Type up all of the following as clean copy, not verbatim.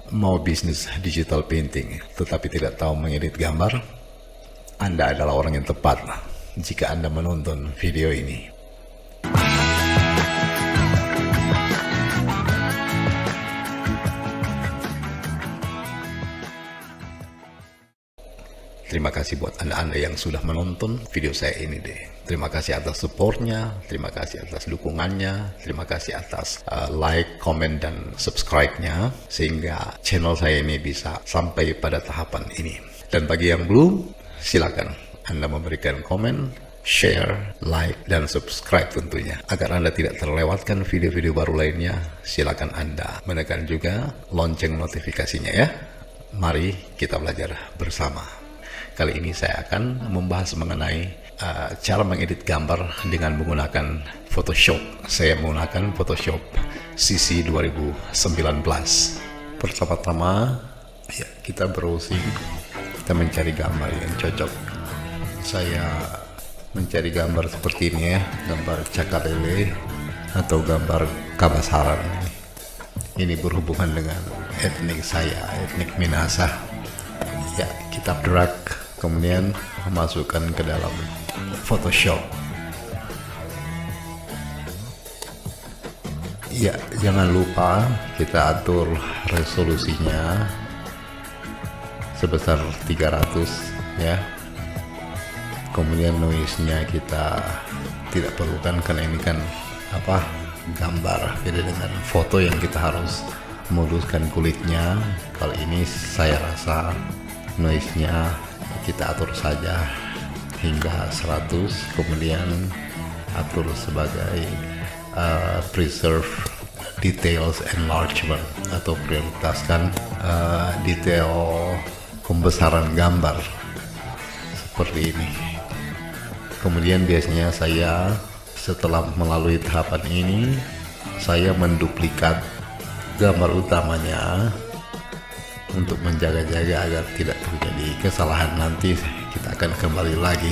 mau bisnis digital painting tetapi tidak tahu mengedit gambar, Anda adalah orang yang tepat jika Anda menonton video ini. Terima kasih buat Anda-Anda yang sudah menonton video saya ini deh. Terima kasih atas supportnya, terima kasih atas dukungannya, terima kasih atas like, comment, dan subscribe-nya, sehingga channel saya ini bisa sampai pada tahapan ini. Dan bagi yang belum, silakan Anda memberikan komen, share, like, dan subscribe tentunya. Agar Anda tidak terlewatkan video-video baru lainnya, silakan Anda menekan juga lonceng notifikasinya ya. Mari kita belajar bersama. Kali ini saya akan membahas mengenai cara mengedit gambar dengan menggunakan Photoshop. Saya menggunakan Photoshop CC 2019. Pertama-tama ya, kita browsing, kita mencari gambar yang cocok. Saya mencari gambar seperti ini ya, gambar cakalele atau gambar kabasaran. Ini berhubungan dengan etnik saya, etnik Minahasa. Ya, kita drag, kemudian masukkan ke dalam Photoshop. Ya, jangan lupa kita atur resolusinya sebesar 300 ya. Kemudian noise-nya kita tidak perlukan karena ini kan gambar, beda dengan foto yang kita harus memuluskan kulitnya. Kali ini saya rasa noise-nya kita atur saja hingga 100, kemudian atur sebagai preserve details enlargement atau prioritaskan detail pembesaran gambar seperti ini. Kemudian biasanya saya setelah melalui tahapan ini, saya menduplikat gambar utamanya untuk menjaga-jaga agar tidak terjadi kesalahan. Nanti kita akan kembali lagi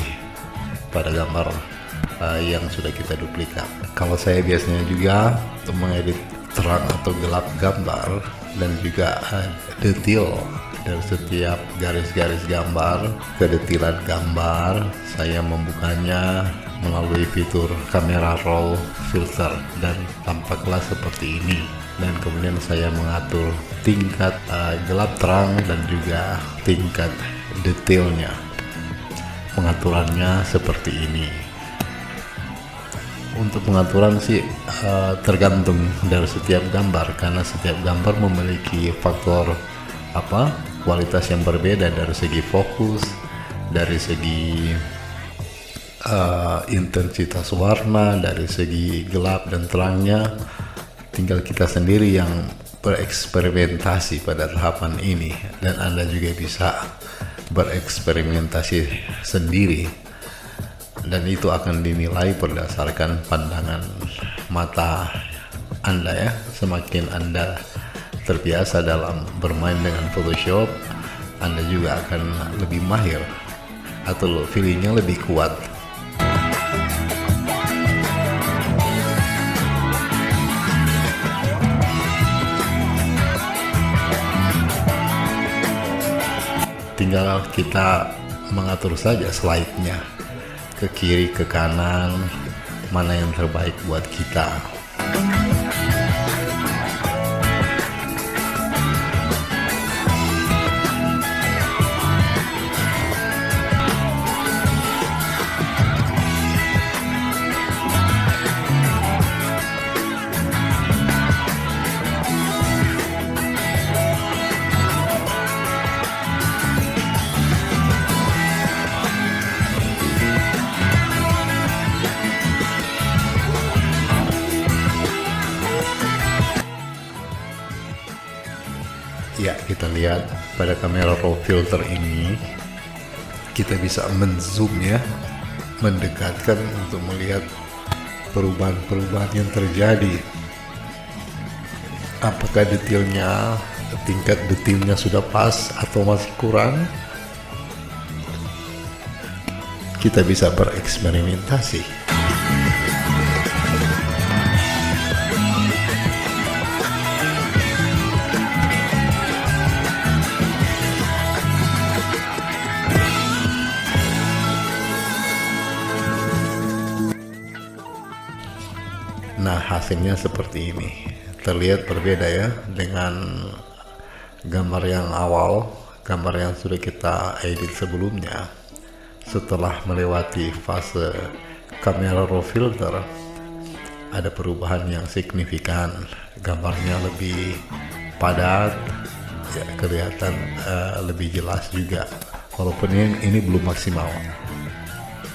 pada gambar yang sudah kita duplikat. Kalau saya biasanya juga untuk mengedit terang atau gelap gambar dan juga detail dari setiap garis-garis gambar, kedetilan gambar, saya membukanya melalui fitur kamera raw filter dan tampaklah seperti ini. Dan kemudian saya mengatur tingkat gelap terang dan juga tingkat detailnya. Pengaturannya seperti ini. Untuk pengaturan sih tergantung dari setiap gambar, karena setiap gambar memiliki faktor kualitas yang berbeda dari segi fokus, dari segi intensitas warna, dari segi gelap dan terangnya. Tinggal kita sendiri yang bereksperimentasi pada tahapan ini, dan Anda juga bisa bereksperimentasi sendiri, dan itu akan dinilai berdasarkan pandangan mata Anda ya. Semakin Anda terbiasa dalam bermain dengan Photoshop, Anda juga akan lebih mahir atau feelingnya lebih kuat. Tinggal kita mengatur saja slide-nya ke kiri, ke kanan, mana yang terbaik buat kita. Ya, kita lihat pada kamera raw filter ini kita bisa menzoom ya, mendekatkan untuk melihat perubahan-perubahan yang terjadi. Apakah detailnya, tingkat detailnya sudah pas atau masih kurang? Kita bisa bereksperimentasi. Nah, hasilnya seperti ini. Terlihat berbeda ya dengan gambar yang awal, gambar yang sudah kita edit sebelumnya. Setelah melewati fase kamera raw filter, ada perubahan yang signifikan. Gambarnya lebih padat, ya, kelihatan lebih jelas juga. Walaupun ini belum maksimal.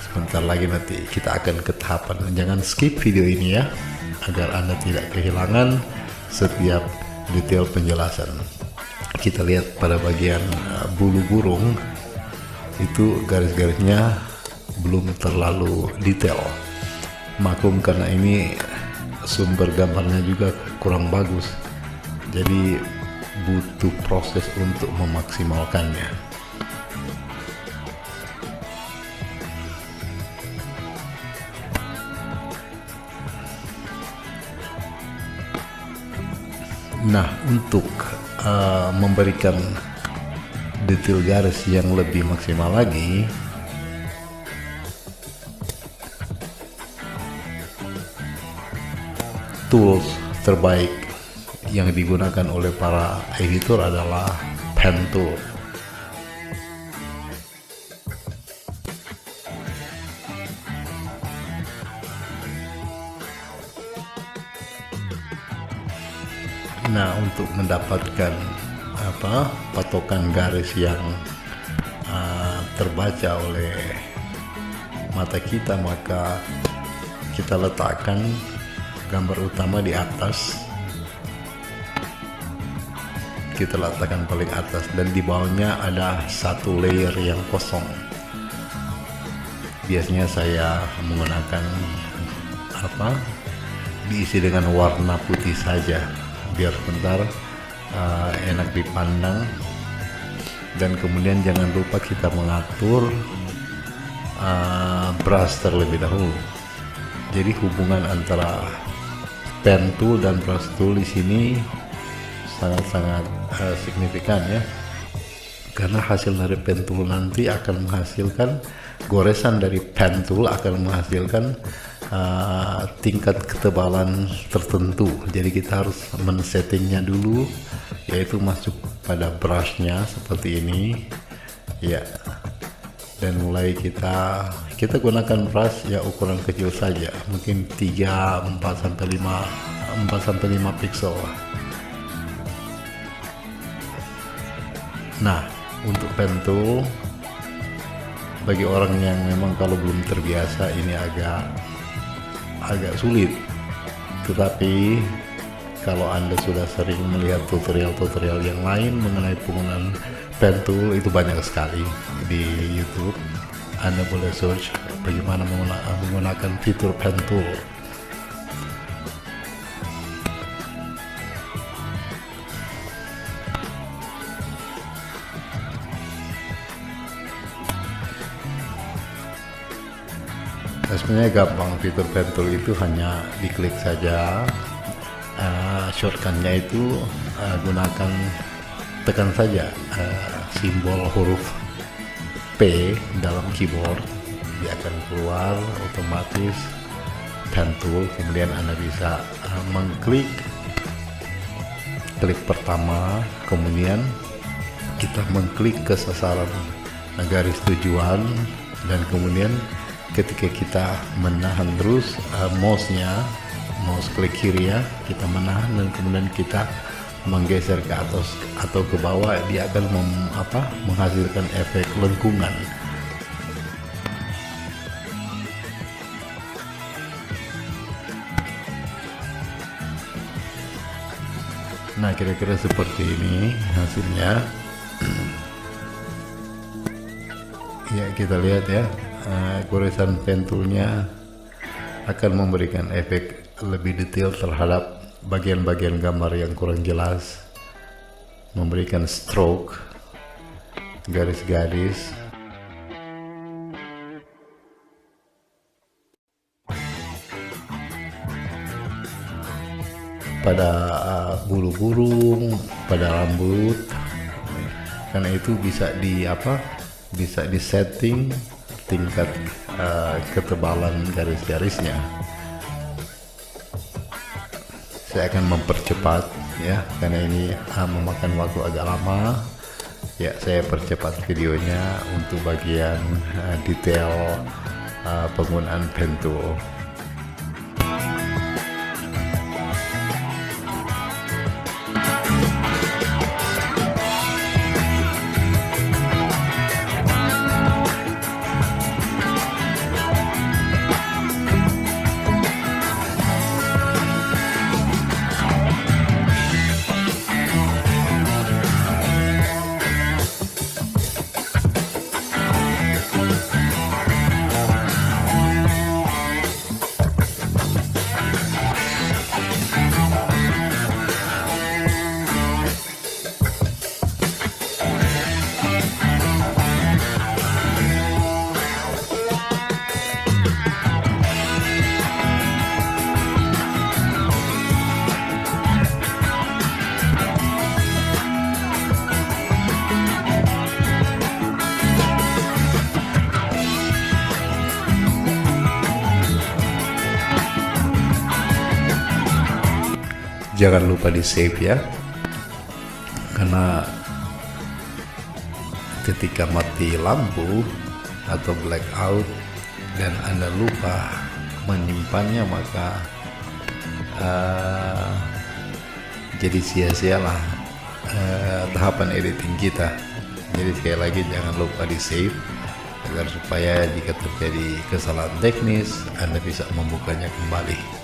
Sebentar lagi nanti kita akan ke tahapan. Jangan skip video ini ya, agar Anda tidak kehilangan setiap detail penjelasan. Kita lihat pada bagian bulu burung, itu garis-garisnya belum terlalu detail. Maklum karena ini sumber gambarnya juga kurang bagus, jadi butuh proses untuk memaksimalkannya. Nah, untuk memberikan detail garis yang lebih maksimal lagi, tools terbaik yang digunakan oleh para editor adalah pen tool. Nah, untuk mendapatkan patokan garis yang terbaca oleh mata kita, maka kita letakkan gambar utama di atas, kita letakkan paling atas, dan di bawahnya ada satu layer yang kosong. Biasanya saya menggunakan diisi dengan warna putih saja, biar sebentar enak dipandang. Dan kemudian jangan lupa kita mengatur brush terlebih dahulu. Jadi hubungan antara pen tool dan brush tool di sini sangat-sangat signifikan ya, karena hasil dari pen tool nanti akan menghasilkan goresan dari pen tool, akan menghasilkan tingkat ketebalan tertentu. Jadi kita harus men-settingnya dulu, yaitu masuk pada brushnya seperti ini ya, dan mulai kita gunakan brush ya ukuran kecil saja, mungkin 4 sampai 5 pixel. Nah, untuk pen tool, bagi orang yang memang kalau belum terbiasa ini agak sulit, tetapi kalau Anda sudah sering melihat tutorial-tutorial yang lain mengenai penggunaan pen tool, itu banyak sekali di YouTube. Anda boleh search bagaimana menggunakan fitur pen tool. Nah, sebenarnya gampang, fitur pen tool itu hanya diklik saja. Shortcutnya itu tekan saja simbol huruf P dalam keyboard, dia akan keluar otomatis pen tool. Kemudian Anda bisa mengklik pertama, kemudian kita mengklik ke sasaran garis tujuan, dan kemudian ketika kita menahan terus mouse klik kiri ya, kita menahan dan kemudian kita menggeser ke atas atau ke bawah, dia akan menghasilkan efek lengkungan. Nah, kira-kira seperti ini hasilnya. Ya, kita lihat ya, goresan pen toolnya akan memberikan efek lebih detail terhadap bagian-bagian gambar yang kurang jelas, memberikan stroke, garis-garis. Pada bulu burung, pada rambut, karena itu bisa disetting tingkat ketebalan garis-garisnya. saya akan mempercepat ya, karena ini memakan waktu agak lama. Ya, saya percepat videonya untuk bagian detail penggunaan pen tool. Jangan lupa di save ya, karena ketika mati lampu atau blackout dan Anda lupa menyimpannya, maka jadi sia-sialah tahapan editing kita. Jadi sekali lagi jangan lupa di save, agar supaya jika terjadi kesalahan teknis Anda bisa membukanya kembali.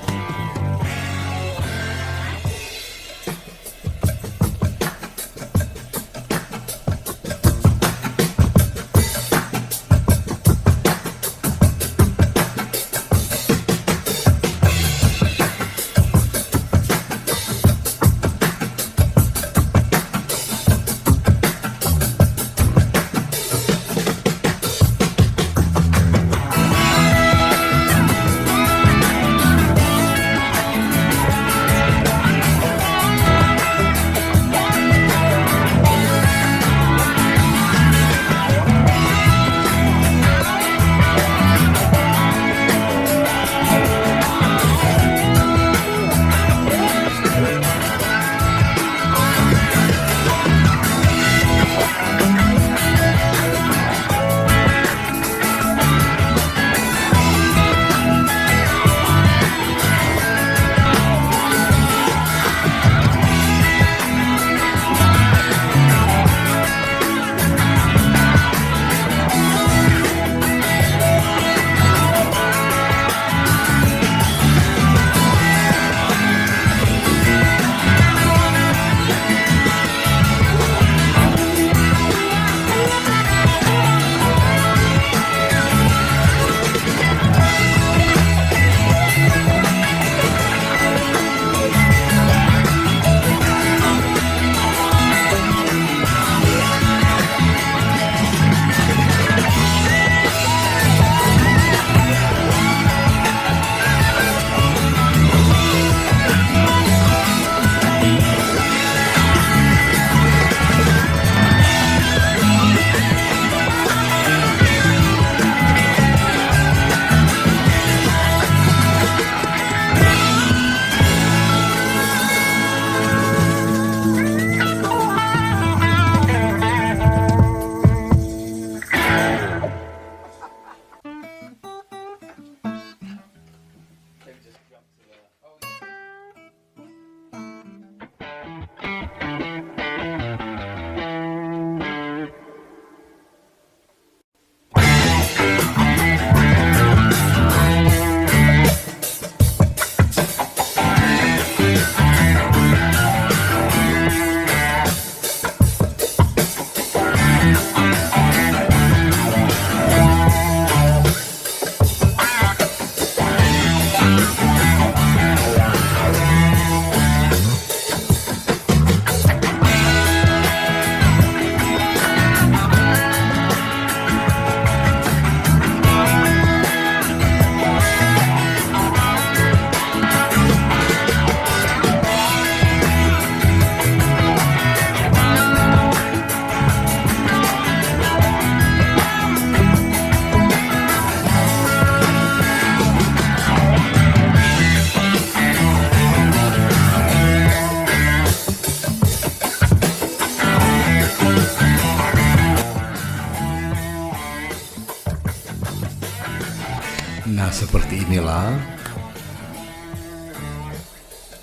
seperti inilah.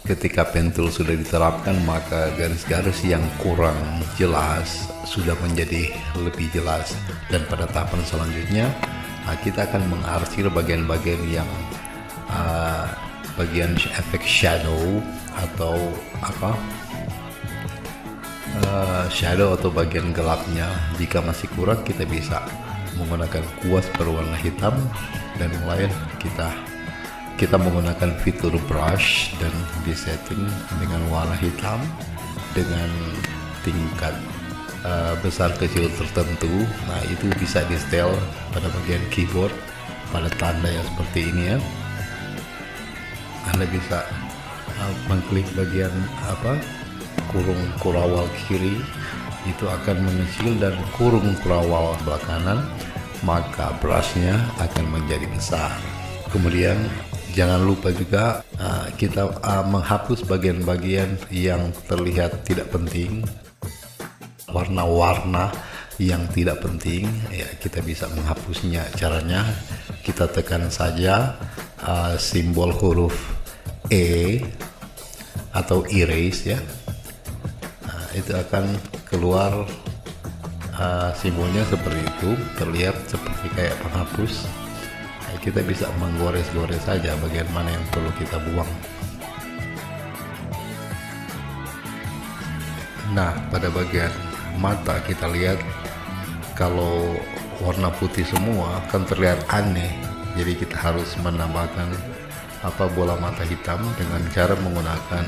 Ketika pen tool sudah diterapkan, maka garis-garis yang kurang jelas sudah menjadi lebih jelas. Dan pada tahapan selanjutnya, kita akan mengarsir bagian-bagian yang bagian efek shadow atau shadow atau bagian gelapnya. Jika masih kurang, kita bisa menggunakan kuas berwarna hitam, dan mulai kita menggunakan fitur brush dan disetting dengan warna hitam dengan tingkat besar kecil tertentu. Nah, itu bisa di setel pada bagian keyboard pada tanda yang seperti ini ya. Anda bisa mengklik bagian kurung kurawal kiri, itu akan mengecil, dan kurung kurawal sebelah kanan, maka brushnya akan menjadi besar. Kemudian jangan lupa juga kita menghapus bagian-bagian yang terlihat tidak penting, warna-warna yang tidak penting ya, kita bisa menghapusnya. Caranya kita tekan saja simbol huruf E atau erase ya. Itu akan keluar simbolnya seperti itu, terlihat seperti kayak penghapus. Kita bisa menggores-gores saja bagian mana yang perlu kita buang. Nah, pada bagian mata kita lihat, kalau warna putih semua kan terlihat aneh. Jadi kita harus menambahkan bola mata hitam dengan cara menggunakan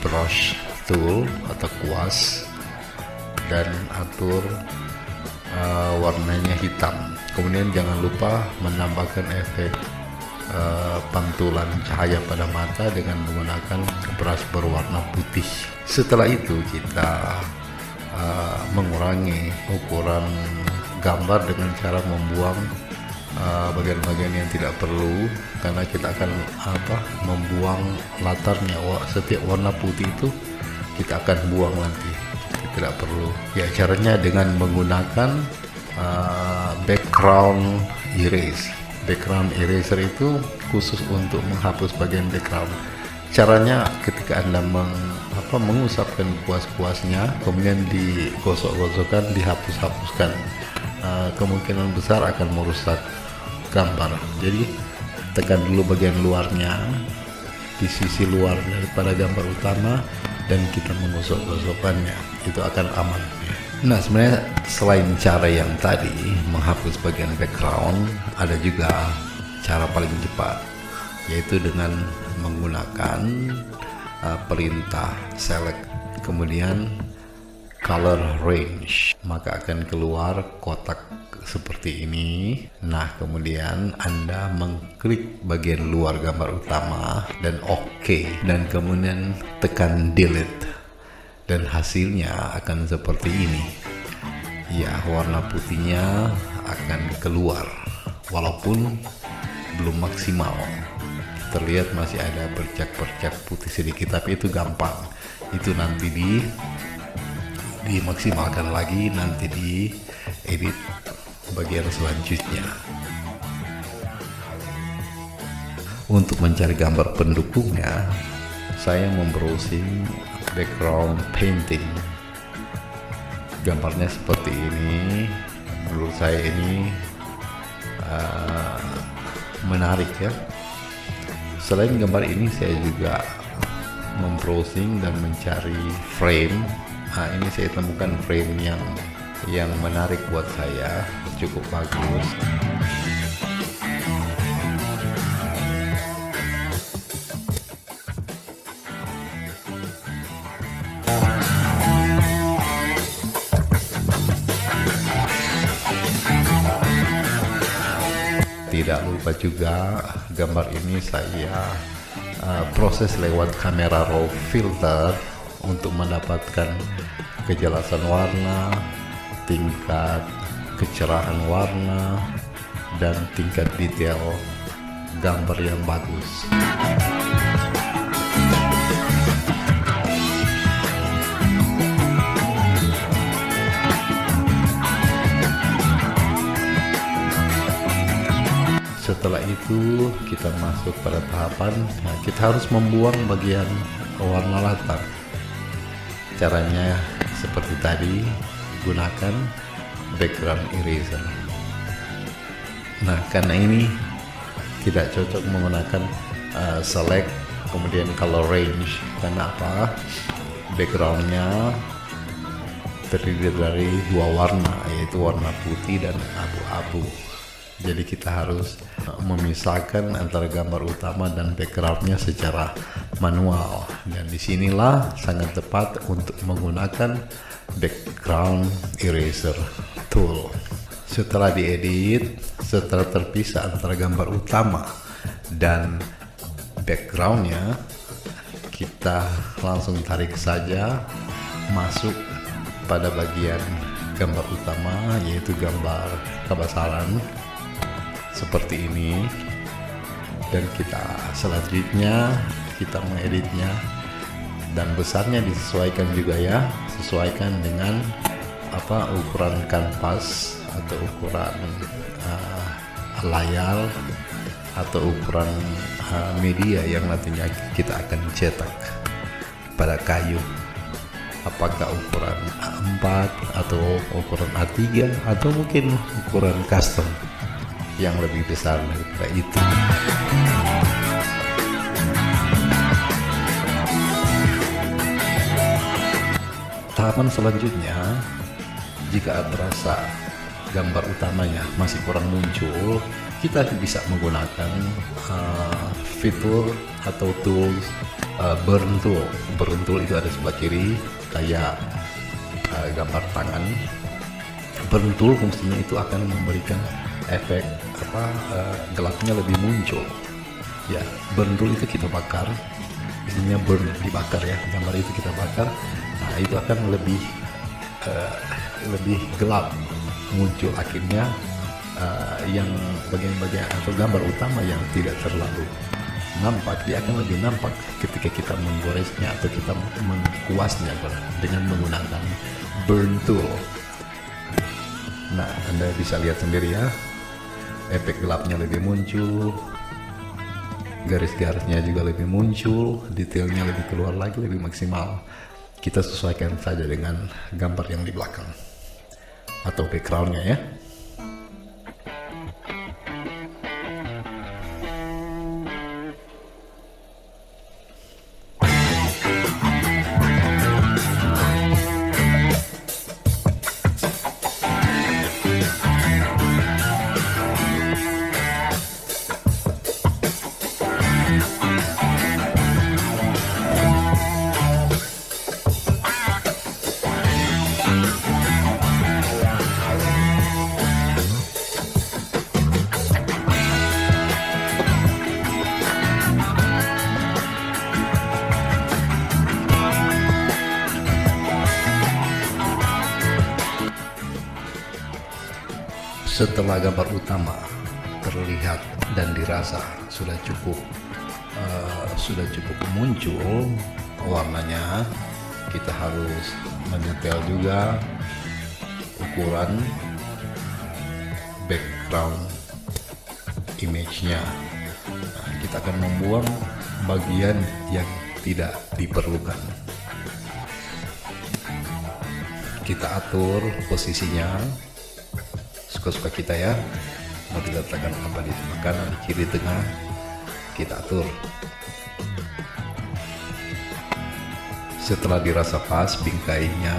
brush tool atau kuas dan atur warnanya hitam. Kemudian jangan lupa menambahkan efek pantulan cahaya pada mata dengan menggunakan brush berwarna putih. Setelah itu kita mengurangi ukuran gambar dengan cara membuang bagian-bagian yang tidak perlu, karena kita akan membuang latarnya. Setiap warna putih itu kita akan buang nanti, tidak perlu ya. Caranya dengan menggunakan background erase. Background eraser itu khusus untuk menghapus bagian background. Caranya ketika Anda mengusapkan kuas-kuasnya, kemudian digosok-gosokkan, dihapus-hapuskan, kemungkinan besar akan merusak gambar. Jadi tekan dulu bagian luarnya, di sisi luar daripada gambar utama, dan kita menggosok-gosokkannya, itu akan aman. Nah, sebenarnya selain cara yang tadi menghapus bagian background, ada juga cara paling cepat, yaitu dengan menggunakan perintah select kemudian color range, maka akan keluar kotak seperti ini. Nah, kemudian Anda mengklik bagian luar gambar utama dan OK, dan kemudian tekan delete, dan hasilnya akan seperti ini ya. Warna putihnya akan keluar walaupun belum maksimal, terlihat masih ada bercak-bercak putih sedikit, tapi itu gampang. Itu nanti dimaksimalkan lagi, nanti di edit bagian selanjutnya. Untuk mencari gambar pendukungnya, saya membrowsing background painting. Gambarnya seperti ini. Menurut saya ini menarik ya. Selain gambar ini, saya juga membrowsing dan mencari frame. Nah, ini saya temukan frame yang menarik buat saya, cukup bagus. Tidak lupa juga gambar ini saya proses lewat kamera raw filter untuk mendapatkan kejelasan warna, tingkat kecerahan warna, dan tingkat detail gambar yang bagus. Setelah itu kita masuk pada tahapan kita harus membuang bagian warna latar. Caranya seperti tadi, gunakan background eraser. Nah, karena ini tidak cocok menggunakan select kemudian color range. Karena apa? Backgroundnya terdiri dari dua warna, yaitu warna putih dan abu-abu. Jadi kita harus memisahkan antara gambar utama dan backgroundnya secara manual. Dan disinilah sangat tepat untuk menggunakan background eraser tool. Setelah diedit, setelah terpisah antara gambar utama dan backgroundnya, kita langsung tarik saja masuk pada bagian gambar utama, yaitu gambar kebesaran seperti ini. Dan kita selanjutnya kita mengeditnya, dan besarnya disesuaikan juga ya, sesuaikan dengan ukuran kanvas atau ukuran layar atau ukuran media yang nantinya kita akan cetak pada kayu. Apakah ukuran A4 atau ukuran A3 atau mungkin ukuran custom yang lebih besar daripada itu. Tahapan selanjutnya, jika terasa gambar utamanya masih kurang muncul, kita bisa menggunakan fitur atau tools burn tool. Burn tool itu ada sebelah kiri, kayak gambar tangan. Burn tool fungsinya itu akan memberikan efek gelapnya lebih muncul. Ya, burn tool itu kita bakar, isinya burn, dibakar ya, gambar itu kita bakar. Nah, itu akan lebih gelap muncul, akhirnya yang bagian-bagian atau gambar utama yang tidak terlalu nampak, dia akan lebih nampak ketika kita menggoresnya atau kita mengkuasnya dengan menggunakan burn tool. Nah, Anda bisa lihat sendiri ya, efek gelapnya lebih muncul, garis-garisnya juga lebih muncul, detailnya lebih keluar lagi, lebih maksimal. Kita sesuaikan saja dengan gambar yang di belakang atau backgroundnya ya. Setelah gambar utama terlihat dan dirasa sudah cukup muncul warnanya, kita harus mendetail juga ukuran background image-nya. Nah, kita akan membuang bagian yang tidak diperlukan. Kita atur posisinya suka-suka kita ya, mau diletakkan apa di kanan, di kiri, tengah, kita atur. Setelah dirasa pas bingkainya,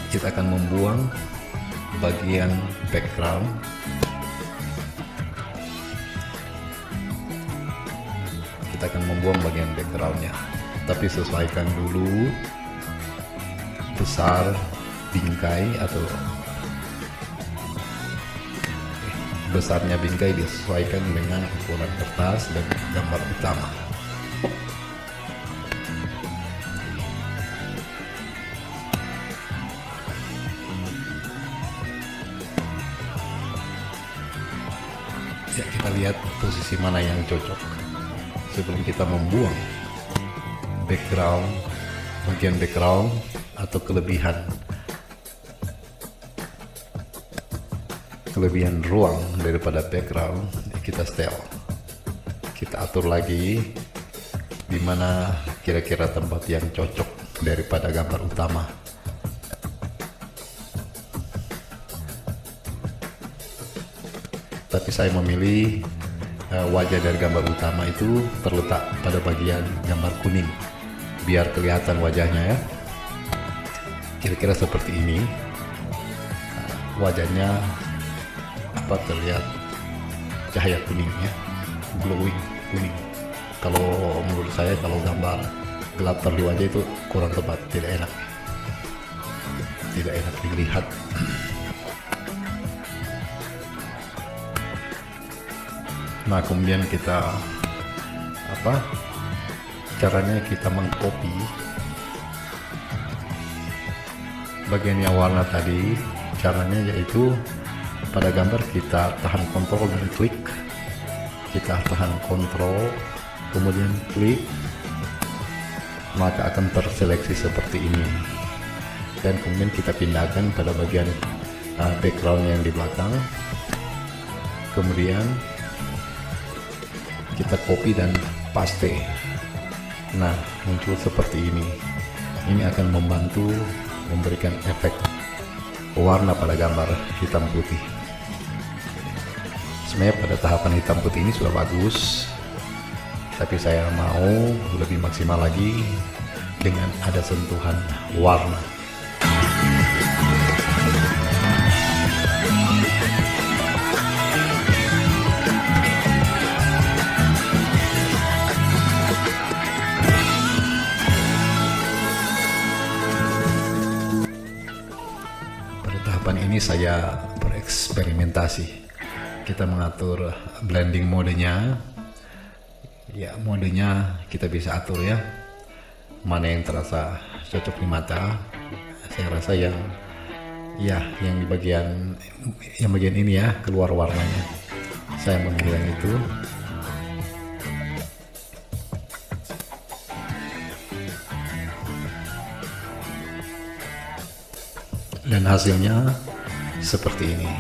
kita akan membuang bagian background. Kita akan membuang bagian backgroundnya, tapi sesuaikan dulu besar bingkai atau besarnya bingkai disesuaikan dengan ukuran kertas dan gambar utama. Ya, kita lihat posisi mana yang cocok sebelum kita membuang background, bagian background atau kelebihan. kelebihan ruang daripada background, kita setel, kita atur lagi di mana kira-kira tempat yang cocok daripada gambar utama. Tapi saya memilih wajah dari gambar utama itu terletak pada bagian gambar kuning biar kelihatan wajahnya ya. Kira-kira seperti ini. Wajahnya terlihat cahaya kuningnya, glowing kuning. Kalau menurut saya kalau gambar gelap di wajah itu kurang tepat, tidak enak dilihat. Nah, kemudian kita caranya kita mengcopy bagian yang warna tadi. Caranya yaitu pada gambar kita tahan kontrol dan klik, kita tahan kontrol kemudian klik, maka akan terseleksi seperti ini, dan kemudian kita pindahkan pada bagian background yang di belakang, kemudian kita copy dan paste. Nah, muncul seperti ini. Ini akan membantu memberikan efek warna pada gambar hitam putih. Sebenarnya pada tahapan hitam putih ini sudah bagus, tapi saya mau lebih maksimal lagi dengan ada sentuhan warna. Ini saya bereksperimentasi. Kita mengatur blending modenya. Ya, modenya kita bisa atur ya. Mana yang terasa cocok di mata. Saya rasa yang di bagian ini ya, keluar warnanya. Saya memilih yang itu. Dan hasilnya seperti ini.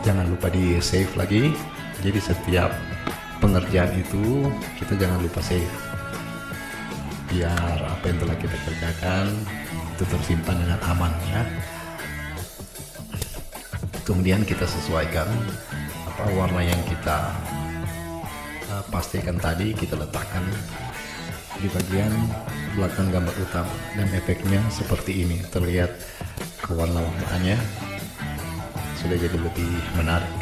Jangan lupa di save lagi. Jadi setiap pengerjaan itu kita jangan lupa save, biar apa yang telah kita kerjakan itu tersimpan dengan aman ya. Kemudian kita sesuaikan warna yang kita pastikan tadi, kita letakkan di bagian belakang gambar utama, dan efeknya seperti ini. Terlihat kewarna-warnaannya sudah jadi lebih menarik.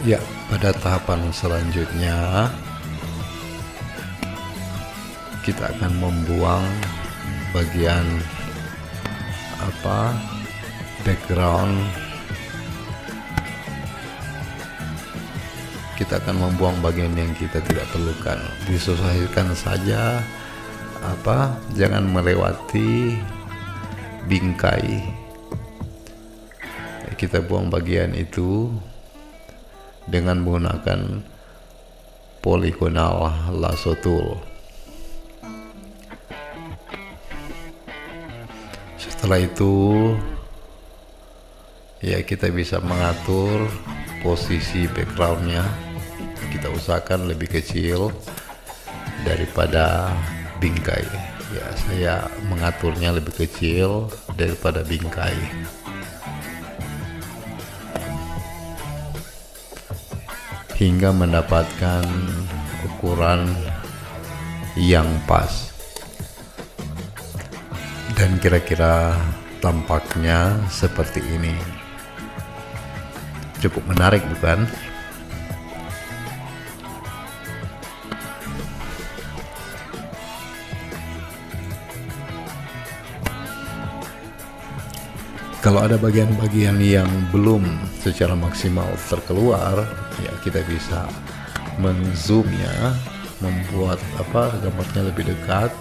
Ya, pada tahapan selanjutnya kita akan membuang bagian background. Kita akan membuang bagian yang kita tidak perlukan. Disesuaikan saja, jangan melewati bingkai. Kita buang bagian itu dengan menggunakan polygonal lasso tool. Setelah itu ya kita bisa mengatur posisi backgroundnya. Kita usahakan lebih kecil daripada bingkai. Ya, saya mengaturnya lebih kecil daripada bingkai. Hingga mendapatkan ukuran yang pas. Dan kira-kira tampaknya seperti ini. Cukup menarik, bukan? Kalau ada bagian-bagian yang belum secara maksimal terkeluar, ya kita bisa men-zoom-nya, membuat gambarnya lebih dekat,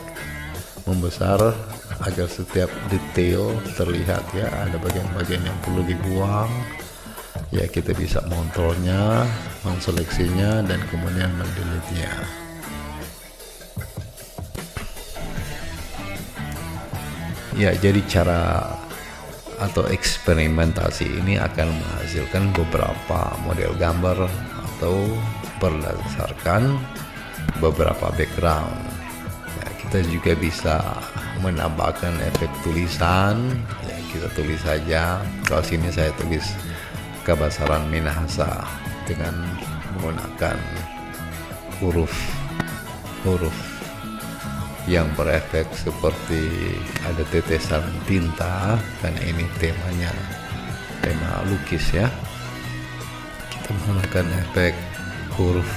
membesar agar setiap detail terlihat. Ya, ada bagian-bagian yang perlu dibuang, ya kita bisa mengontrolnya, menseleksinya, dan kemudian mendelete-nya. Ya, jadi cara atau eksperimentasi ini akan menghasilkan beberapa model gambar atau berdasarkan beberapa background. Ya, kita juga bisa menambahkan efek tulisan. Ya, kita tulis saja. Kalau sini saya tulis kebasaran Minahasa dengan menggunakan huruf yang berefek seperti ada tetesan tinta, karena ini tema lukis ya. Kita menggunakan efek huruf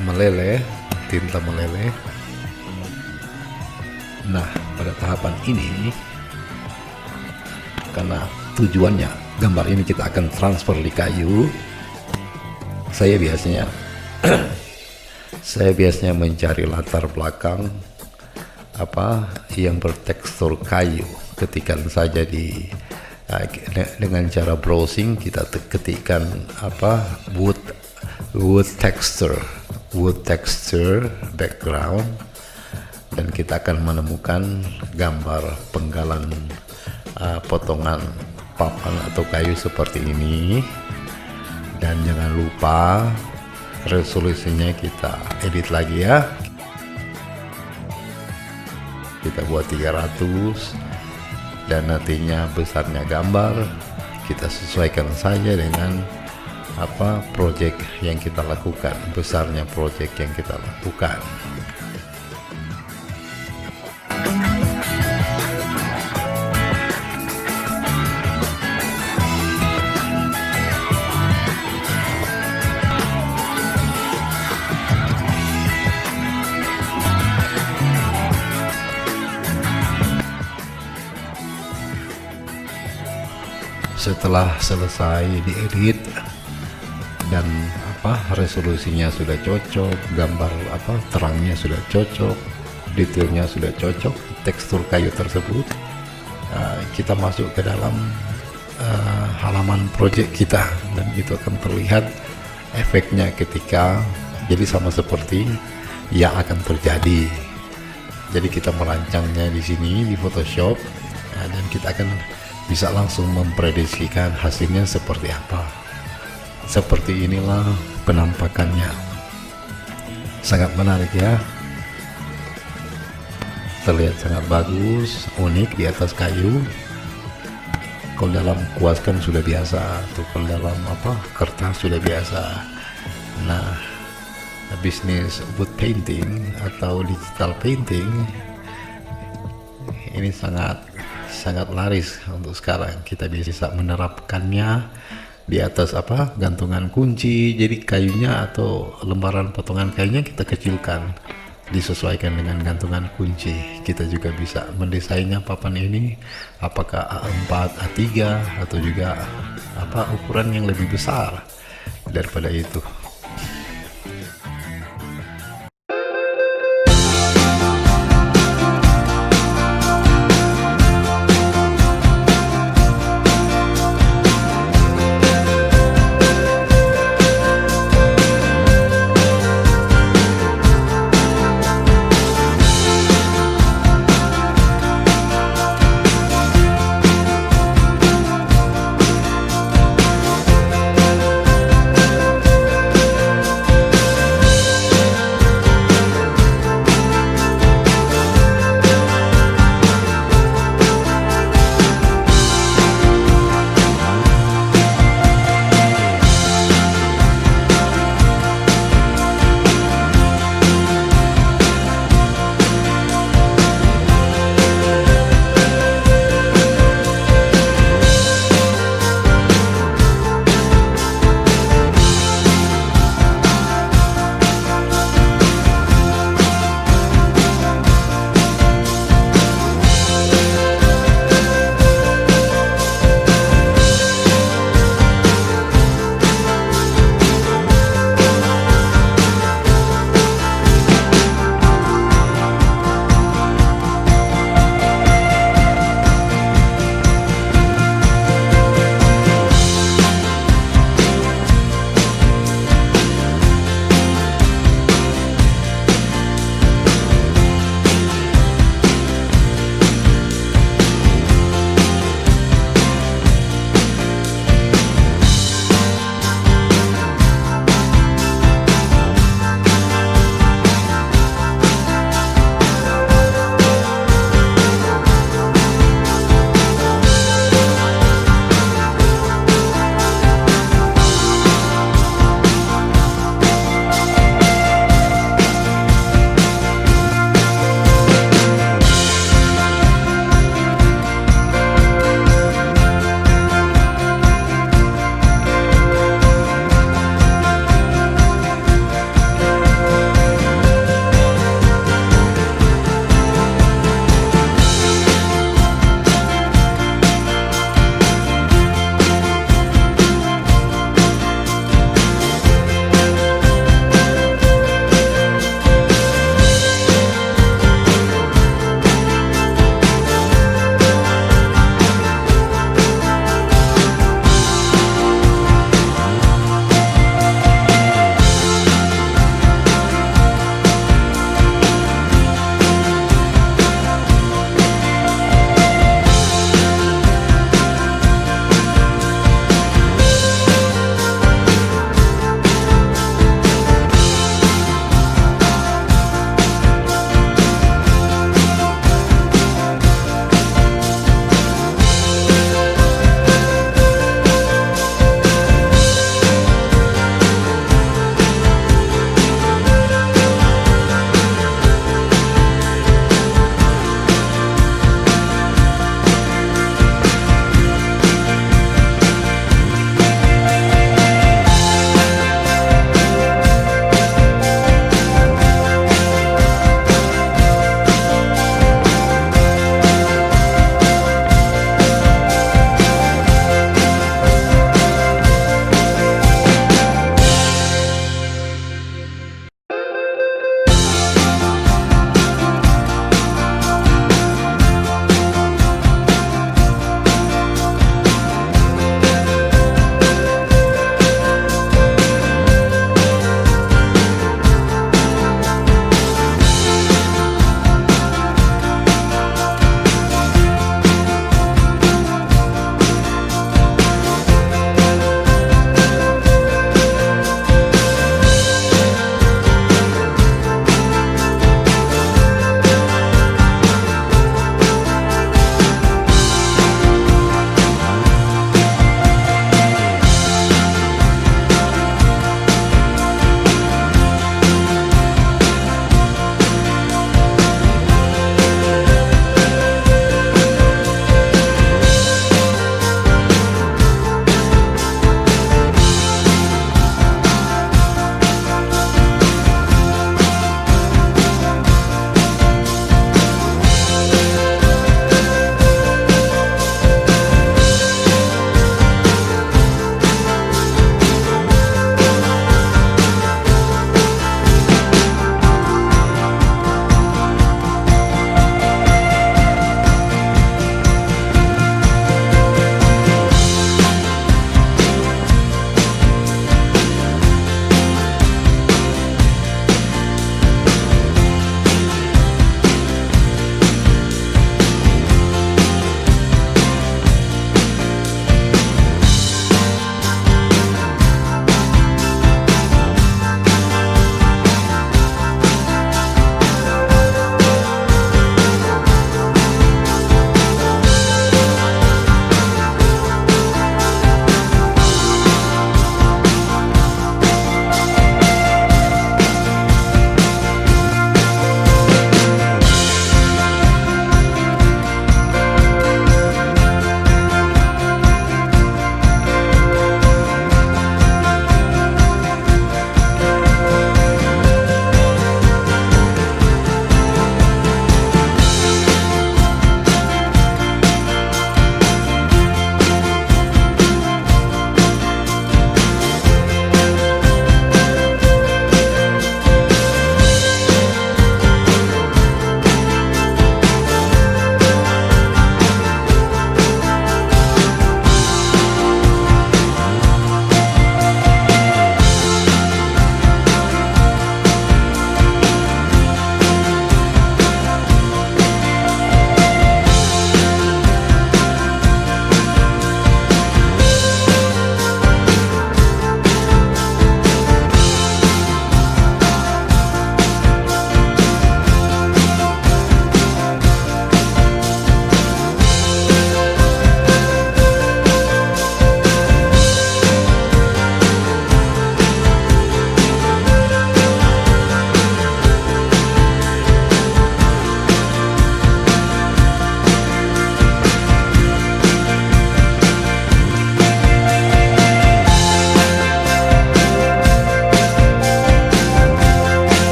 meleleh, tinta meleleh. Nah, pada tahapan ini, karena tujuannya gambar ini kita akan transfer di kayu, saya biasanya mencari latar belakang yang bertekstur kayu. Ketikkan saja dengan cara browsing, kita ketikkan wood texture background, dan kita akan menemukan gambar penggalan potongan papan atau kayu seperti ini. Dan jangan lupa resolusinya kita edit lagi ya. Kita buat 300, dan nantinya besarnya gambar kita sesuaikan saja dengan project yang kita lakukan, besarnya project yang kita lakukan. Setelah selesai diedit dan resolusinya sudah cocok, gambar terangnya sudah cocok, detailnya sudah cocok, tekstur kayu tersebut, kita masuk ke dalam halaman project kita, dan itu akan terlihat efeknya ketika jadi sama seperti yang akan terjadi. Jadi kita merancangnya di sini di Photoshop, dan kita akan bisa langsung memprediksikan hasilnya seperti apa. Seperti inilah penampakannya. Sangat menarik ya. Terlihat sangat bagus, unik di atas kayu. Kalau dalam kuas kan sudah biasa, atau kalau dalam kertas sudah biasa. Nah, bisnis wood painting atau digital painting ini sangat laris untuk sekarang. Kita bisa menerapkannya di atas gantungan kunci. Jadi kayunya atau lembaran potongan kayunya kita kecilkan, disesuaikan dengan gantungan kunci. Kita juga bisa mendesainnya papan ini apakah A4, A3 atau juga ukuran yang lebih besar daripada itu.